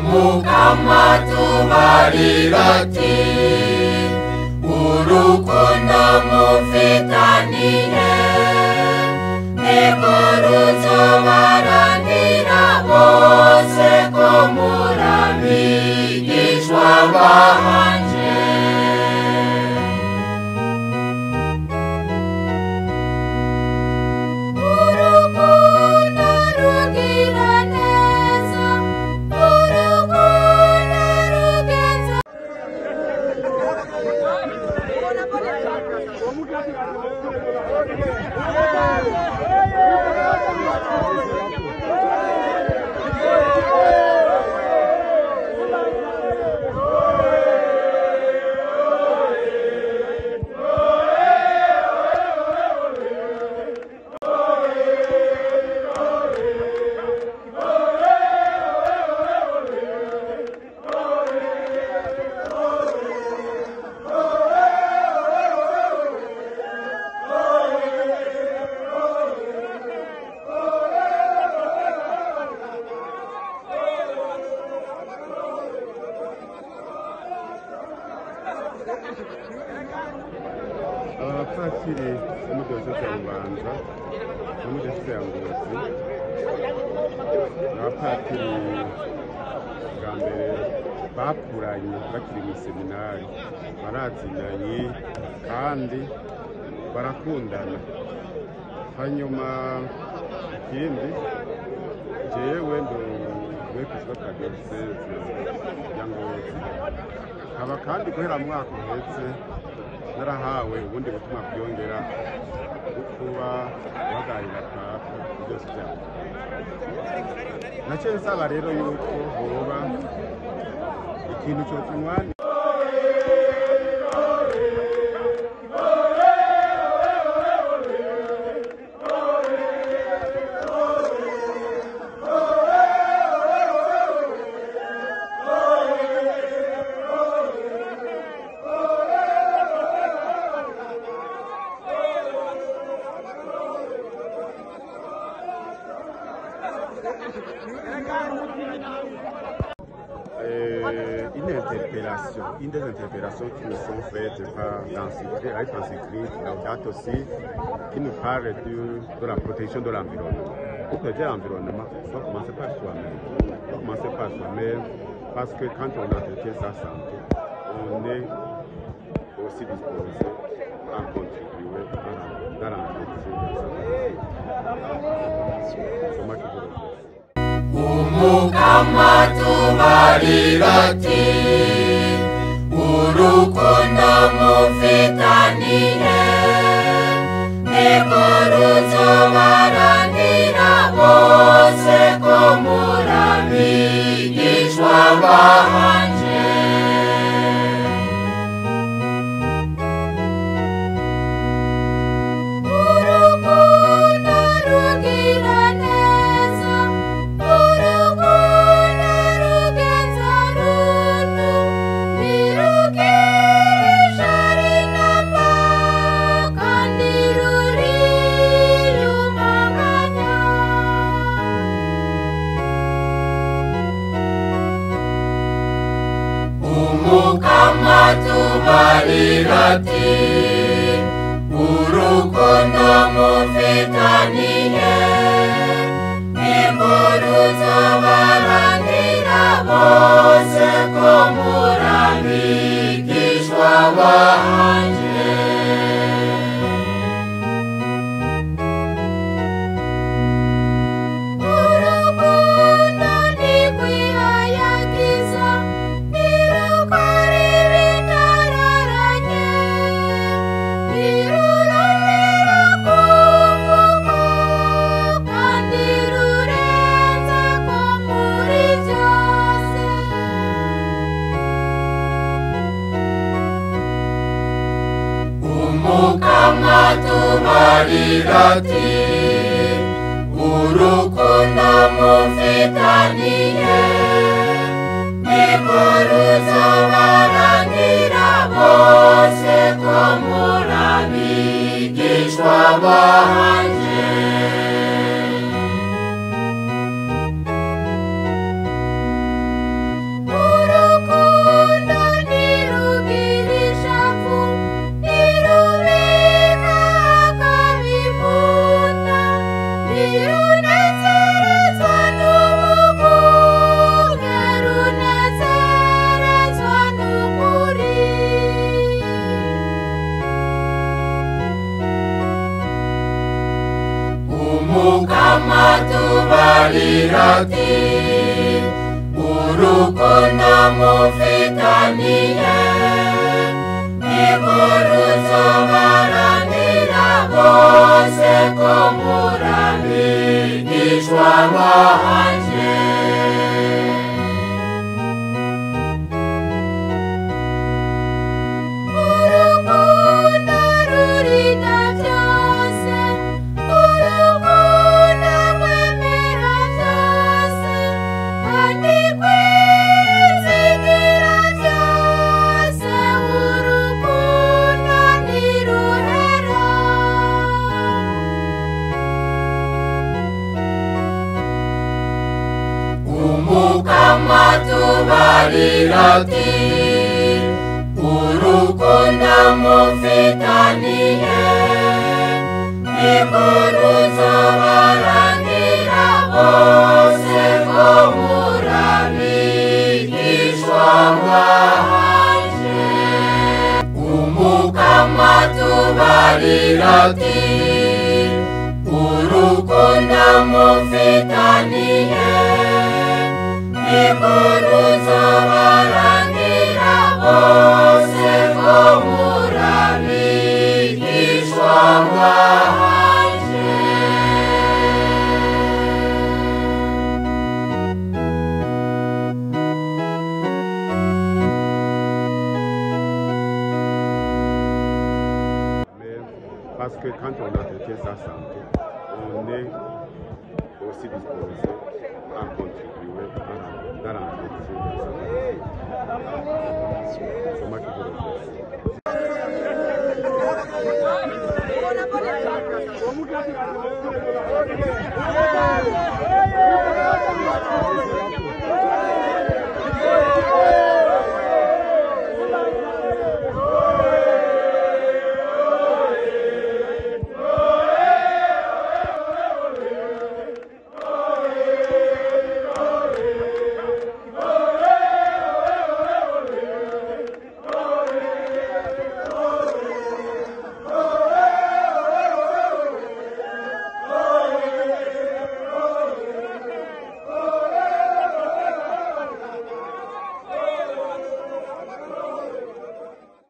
umukama tubarira ati urukundo mufitaniye niko ruzobarangira bose ko murabigishwa banje. Abapatiri b'umudozi ya Bubanza n'umudozi ya Ngozi abapatiri bwa mbere bakuranye bakiri mu seminari barazinanye kandi barakundana. Hanyuma ikindi jewe ndumwekizwa kadiyoseze ya Ngozi haba kandi guhera mu mwaka uhetse narahawe ubundi butumwa bwongera kuba baganira papa byose byabo. Nacyo nsaba rero yuko hoba ikintu cyo kumwanya une des interpellations qui nous sont faites par l'encyclique Laudato Si, qui nous parle de la protection de l'environnement. Pour protéger l'environnement, il faut commencer par soi-même. Il faut commencer par soi-même, parce que quand on entretient sa santé, on est aussi disposé à contribuer dans l'entretien de sa santé. C'est moi qui vous remercie. Umukama tubarira ati urukundo mufitaniye niko ruzobarangira bose ko murabigishwa banje. Umukama tubarira ati urukundo mufitaniye niko ruzobarangira bose ko murabigishwa banje. Umukama tubarira ati urukundo mufitaniye niko ruzobarangira bose ko murabigishwa banje. urukundo mufitaniye niko ruzobaranira bose ko muri abigishwa banje. Urukundo rurinda byose, urukundo rwemera byose, kandi kwizigira byose, urukundo ntiruhera. Umukama tubarira ati urukundo mufitaniye niko ruzobarangira bose ko muri abigishwa banje. Umukama tubarira ati urukundo mufitaniye niko ruzobarangira bose ko muri abigishwa banje. Parce que quand on entretient sa santé, on est aussi disposé à contribuer dans l'entretien de sa santé. C'est moi qui vous remercie.